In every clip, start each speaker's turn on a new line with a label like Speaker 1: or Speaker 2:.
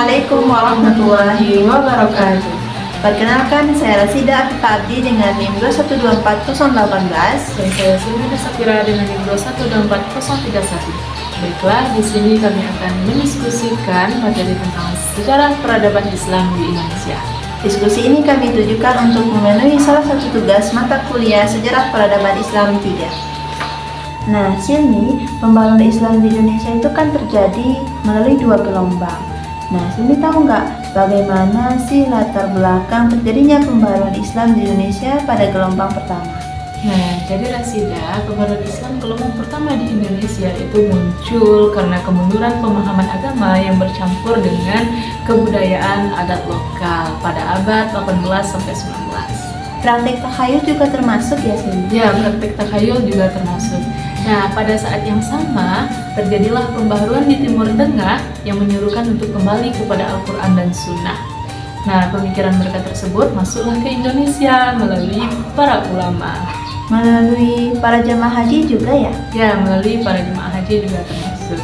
Speaker 1: Assalamualaikum warahmatullahi wabarakatuh. Perkenalkan, saya Rasida Afifah Abdi dengan NIM 2124018.
Speaker 2: Dan saya Sylvia Sapira dengan NIM 2124031. Baiklah, di sini kami akan mendiskusikan materi tentang sejarah peradaban Islam di Indonesia.
Speaker 1: Diskusi ini kami tujukan untuk memenuhi salah satu tugas mata kuliah Sejarah Peradaban Islam 3. Nah, Silmi, pembangunan Islam di Indonesia itu kan terjadi melalui 2 gelombang. Nah, Silmi tahu nggak bagaimana sih latar belakang terjadinya pembaruan Islam di Indonesia pada gelombang pertama?
Speaker 2: Nah, jadi Rasida, pembaruan Islam gelombang pertama di Indonesia itu muncul karena kemunduran pemahaman agama yang bercampur dengan kebudayaan adat lokal pada abad 18 sampai 19.
Speaker 1: Praktek takhayul juga termasuk ya, Silmi?
Speaker 2: Ya, praktek takhayul juga termasuk. Nah, pada saat yang sama, terjadilah pembaharuan di Timur Tengah yang menyuruhkan untuk kembali kepada Al-Quran dan Sunnah. Nah, pemikiran mereka tersebut masuklah ke Indonesia melalui para ulama.
Speaker 1: Melalui para jemaah haji juga ya?
Speaker 2: Ya, melalui para jemaah haji juga termasuk.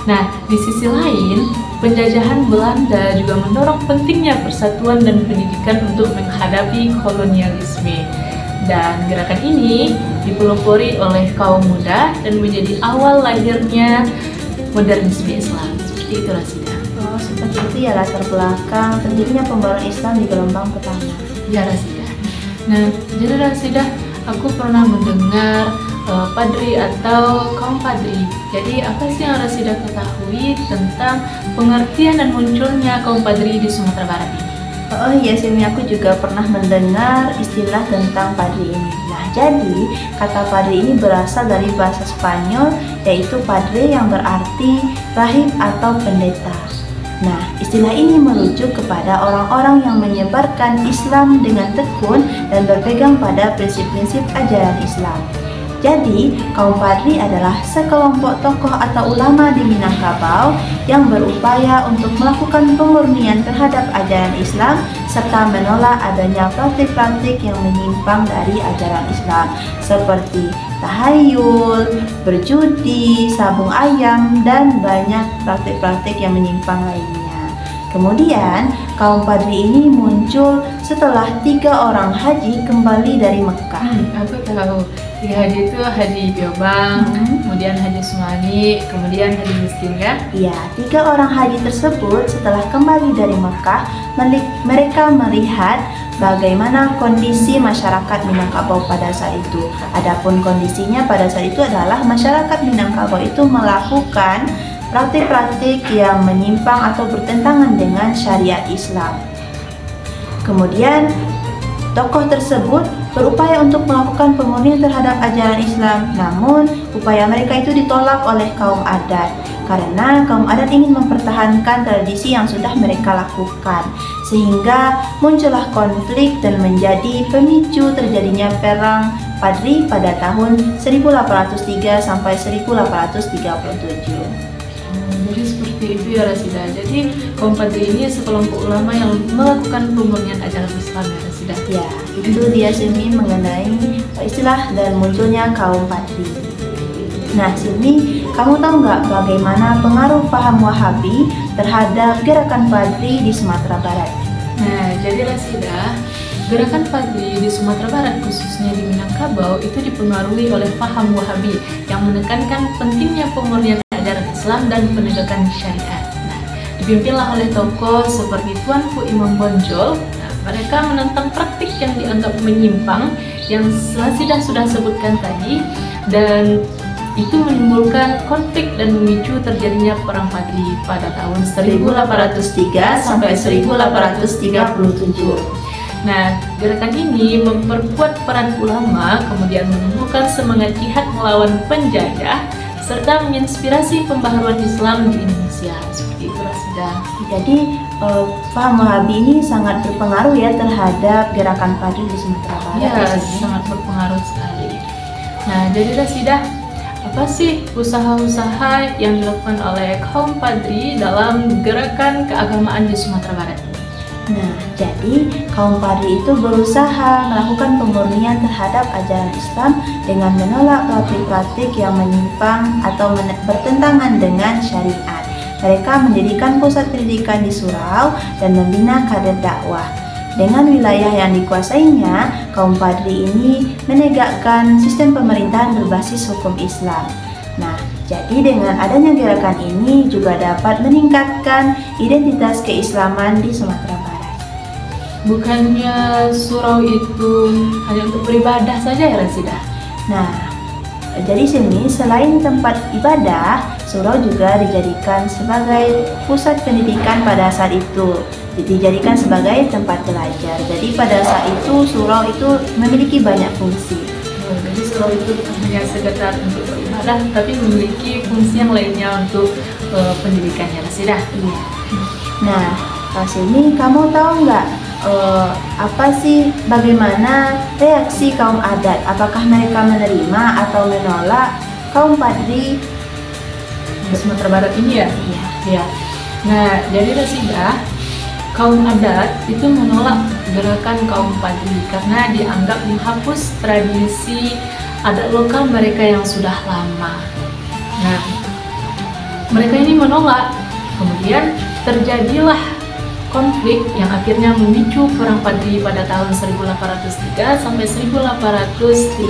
Speaker 2: Nah, di sisi lain, penjajahan Belanda juga mendorong pentingnya persatuan dan pendidikan untuk menghadapi kolonialisme. Dan gerakan ini dipelopori oleh kaum muda dan menjadi awal lahirnya modernisme Islam. Seperti itu, Rasida.
Speaker 1: Oh, seperti itu ya latar belakang terjadinya pembaruan Islam di gelombang pertama.
Speaker 2: Ya, Rasida. Nah, jadi Rasida, aku pernah mendengar padri atau kaum padri. Jadi apa sih yang Rasida ketahui tentang pengertian dan munculnya kaum padri di Sumatera Barat ini?
Speaker 1: Oh iya, Silmi, aku juga pernah mendengar istilah tentang padri ini. Nah, jadi kata padri ini berasal dari bahasa Spanyol, yaitu padre yang berarti rahib atau pendeta. Nah, istilah ini merujuk kepada orang-orang yang menyebarkan Islam dengan tekun dan berpegang pada prinsip-prinsip ajaran Islam. Jadi, kaum padri adalah sekelompok tokoh atau ulama di Minangkabau yang berupaya untuk melakukan pemurnian terhadap ajaran Islam serta menolak adanya praktik-praktik yang menyimpang dari ajaran Islam seperti tahayul, berjudi, sabung ayam, dan banyak praktik-praktik yang menyimpang lainnya. Kemudian, kaum padri ini muncul setelah 3 orang haji kembali dari Mekah.
Speaker 2: Aku tahu. 3 haji itu Haji Biobang, kemudian Haji Sumani, kemudian Haji Miskin, kan?
Speaker 1: Ya, 3 orang haji tersebut setelah kembali dari Mekah, mereka melihat bagaimana kondisi masyarakat Minangkabau pada saat itu. Adapun kondisinya pada saat itu adalah masyarakat Minangkabau itu melakukan praktik-praktik yang menyimpang atau bertentangan dengan syariat Islam. Kemudian, tokoh tersebut berupaya untuk melakukan pemurnian terhadap ajaran Islam, namun upaya mereka itu ditolak oleh kaum adat karena kaum adat ingin mempertahankan tradisi yang sudah mereka lakukan, sehingga muncullah konflik dan menjadi pemicu terjadinya perang Padri pada tahun 1803 sampai 1837.
Speaker 2: Jadi seperti itu ya, Rasida. Jadi kaum padri ini sekelompok ulama yang melakukan pemurnian ajaran Islam, ya, Rasida.
Speaker 1: Ya, itu dia Silmi mengenai istilah dan munculnya kaum padri. Nah, Silmi, kamu tahu nggak bagaimana pengaruh paham Wahabi terhadap gerakan padri di Sumatera Barat?
Speaker 2: Nah, jadi Rasida, gerakan padri di Sumatera Barat khususnya di Minangkabau itu dipengaruhi oleh paham Wahabi yang menekankan pentingnya pemurnian ajaran Islam dan penegakan syariat. Nah, dipimpinlah oleh tokoh seperti Tuanku Imam Bonjol. Nah, mereka menentang praktik yang dianggap menyimpang yang Rasida sudah sebutkan tadi, dan itu menimbulkan konflik dan memicu terjadinya perang Padri pada tahun 1803 sampai 1837. Nah, gerakan ini memperkuat peran ulama, kemudian menumbuhkan semangat jihad melawan penjajah, serta menginspirasi pembaharuan Islam di Indonesia. Seperti itu, Rasida.
Speaker 1: Jadi, paham Wahabi ini sangat berpengaruh ya terhadap gerakan padri di Sumatera Barat.
Speaker 2: Ya, sangat berpengaruh sekali. Nah, jadi Rasida, apa sih usaha-usaha yang dilakukan oleh kaum padri dalam gerakan keagamaan di Sumatera Barat?
Speaker 1: Nah, jadi kaum padri itu berusaha melakukan pemurnian terhadap ajaran Islam dengan menolak praktik-praktik yang menyimpang atau bertentangan dengan syariat. Mereka mendirikan pusat pendidikan di surau dan membina kader dakwah. Dengan wilayah yang dikuasainya, kaum Padri ini menegakkan sistem pemerintahan berbasis hukum Islam. Nah, jadi dengan adanya gerakan ini juga dapat meningkatkan identitas keislaman di Sumatera Barat.
Speaker 2: Bukannya surau itu hanya untuk beribadah saja ya Rasidah?
Speaker 1: Nah, jadi sini selain tempat ibadah, surau juga dijadikan sebagai pusat pendidikan pada saat itu. Dijadikan sebagai tempat belajar. Jadi pada saat itu surau itu memiliki banyak fungsi.
Speaker 2: Jadi surau itu bukan hanya sekedar untuk beribadah, tapi memiliki fungsi yang lainnya untuk pendidikannya Rasidah.
Speaker 1: Iya. Nah, pas ini kamu tahu nggak apa sih bagaimana reaksi kaum adat? Apakah mereka menerima atau menolak kaum Padri
Speaker 2: Di Sumatera Barat ini ya?
Speaker 1: Iya.
Speaker 2: Ya. Nah, jadi Rasidah, kaum adat itu menolak gerakan kaum Padri karena dianggap menghapus tradisi adat lokal mereka yang sudah lama. Nah, mereka ini menolak. Kemudian terjadilah konflik yang akhirnya memicu perang Padri pada tahun 1803 sampai 1837.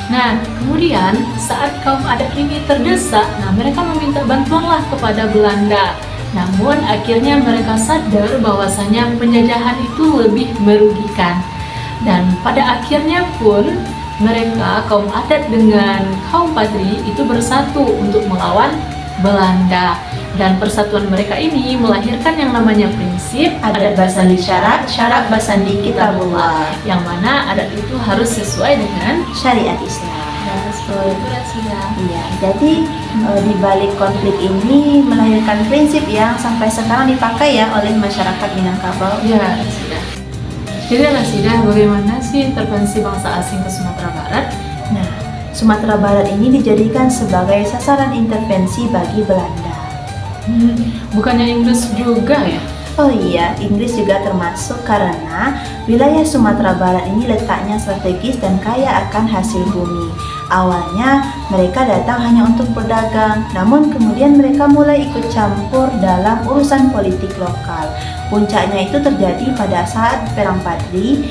Speaker 2: Nah, kemudian saat kaum adat ini terdesak, mereka meminta bantuanlah kepada Belanda. Namun akhirnya mereka sadar bahwasanya penjajahan itu lebih merugikan. Dan pada akhirnya pun mereka kaum adat dengan kaum Padri itu bersatu untuk melawan Belanda. Dan persatuan mereka ini melahirkan yang namanya prinsip
Speaker 1: adat basandi syarat, syarat basandi kitabullah,
Speaker 2: yang mana adat itu harus sesuai dengan
Speaker 1: syariat Islam.
Speaker 2: seperti itu Rasidah.
Speaker 1: Iya, jadi di balik konflik ini melahirkan prinsip yang sampai sekarang dipakai ya oleh masyarakat Minangkabau.
Speaker 2: Ya, Rasidah. Jadi Rasidah, bagaimana sih intervensi bangsa asing ke Sumatera Barat?
Speaker 1: Nah, Sumatera Barat ini dijadikan sebagai sasaran intervensi bagi Belanda.
Speaker 2: Bukannya Inggris juga ya?
Speaker 1: Oh iya, Inggris juga termasuk karena wilayah Sumatera Barat ini letaknya strategis dan kaya akan hasil bumi. Awalnya mereka datang hanya untuk berdagang, namun kemudian mereka mulai ikut campur dalam urusan politik lokal. Puncaknya itu terjadi pada saat Perang Padri,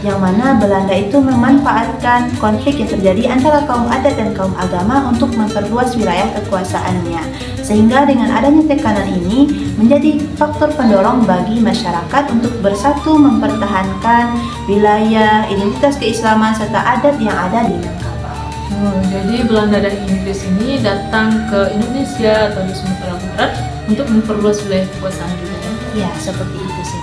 Speaker 1: yang mana Belanda itu memanfaatkan konflik yang terjadi antara kaum adat dan kaum agama untuk memperluas wilayah kekuasaannya. Sehingga dengan adanya tekanan ini menjadi faktor pendorong bagi masyarakat untuk bersatu mempertahankan wilayah, identitas keislaman serta adat yang ada di Minangkabau.
Speaker 2: Jadi Belanda dan Inggris ini datang ke Indonesia atau di Sumatera Barat untuk memperluas wilayah kekuasaan juga.
Speaker 1: Ya, seperti itu sih.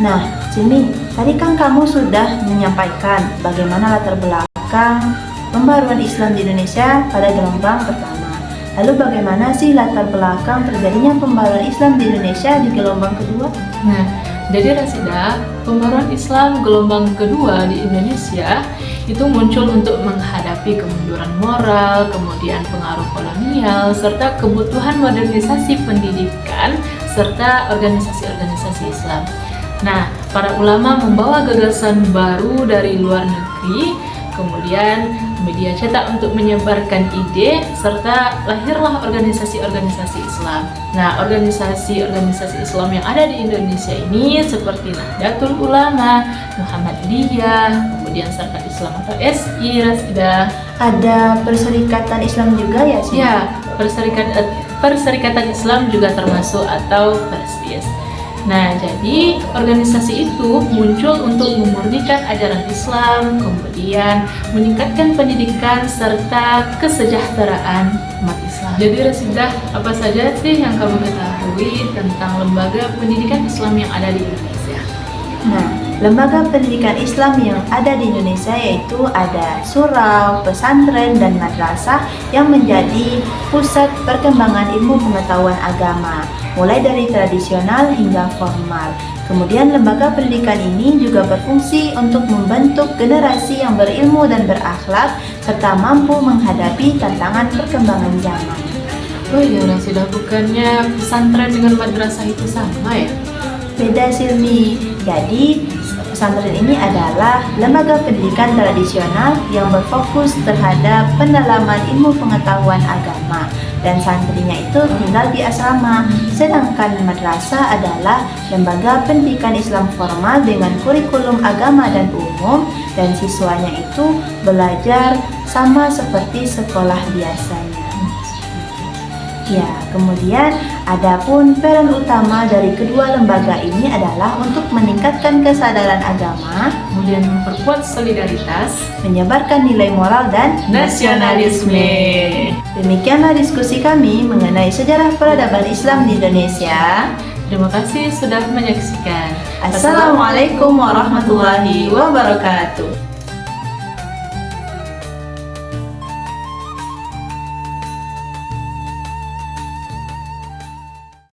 Speaker 1: Nah, Simi, tadi kan kamu sudah menyampaikan bagaimana latar belakang pembaruan Islam di Indonesia pada gelombang pertama. Lalu bagaimana sih latar belakang terjadinya pembaruan Islam di Indonesia di gelombang kedua?
Speaker 2: Nah, jadi Rasidah, pembaruan Islam gelombang kedua di Indonesia itu muncul untuk menghadapi kemunduran moral, kemudian pengaruh kolonial, serta kebutuhan modernisasi pendidikan, serta organisasi-organisasi Islam. Nah, para ulama membawa gagasan baru dari luar negeri, kemudian media cetak untuk menyebarkan ide, serta lahirlah organisasi-organisasi Islam. Nah, organisasi-organisasi Islam yang ada di Indonesia ini seperti Nahdlatul Ulama, Muhammadiyah, kemudian Serkat Islam atau SI, Rasidah.
Speaker 1: Ada Perserikatan Islam juga ya sih?
Speaker 2: Ya, Perserikatan Islam juga termasuk atau Persis. Nah, jadi organisasi itu muncul untuk memurnikan ajaran Islam, kemudian meningkatkan pendidikan serta kesejahteraan umat Islam. Jadi Rasidah, apa saja sih yang kamu ketahui tentang lembaga pendidikan Islam yang ada di Indonesia?
Speaker 1: Nah, lembaga pendidikan Islam yang ada di Indonesia yaitu ada surau, pesantren, dan madrasah yang menjadi pusat perkembangan ilmu pengetahuan agama, mulai dari tradisional hingga formal. Kemudian lembaga pendidikan ini juga berfungsi untuk membentuk generasi yang berilmu dan berakhlak serta mampu menghadapi tantangan perkembangan zaman.
Speaker 2: Oh iya Rasidah, bukannya pesantren dengan madrasah itu sama ya?
Speaker 1: Beda Silmi. Jadi Pesantren ini adalah lembaga pendidikan tradisional yang berfokus terhadap pendalaman ilmu pengetahuan agama, dan santrinya itu tinggal di asrama. Sedangkan madrasah adalah lembaga pendidikan Islam formal dengan kurikulum agama dan umum, dan siswanya itu belajar sama seperti sekolah biasanya. Ya, kemudian adapun peran utama dari kedua lembaga ini adalah untuk meningkatkan kesadaran agama,
Speaker 2: kemudian memperkuat solidaritas,
Speaker 1: menyebarkan nilai moral dan
Speaker 2: nasionalisme.
Speaker 1: Demikianlah diskusi kami mengenai sejarah peradaban Islam di Indonesia.
Speaker 2: Terima kasih sudah menyaksikan.
Speaker 1: Assalamualaikum warahmatullahi wabarakatuh.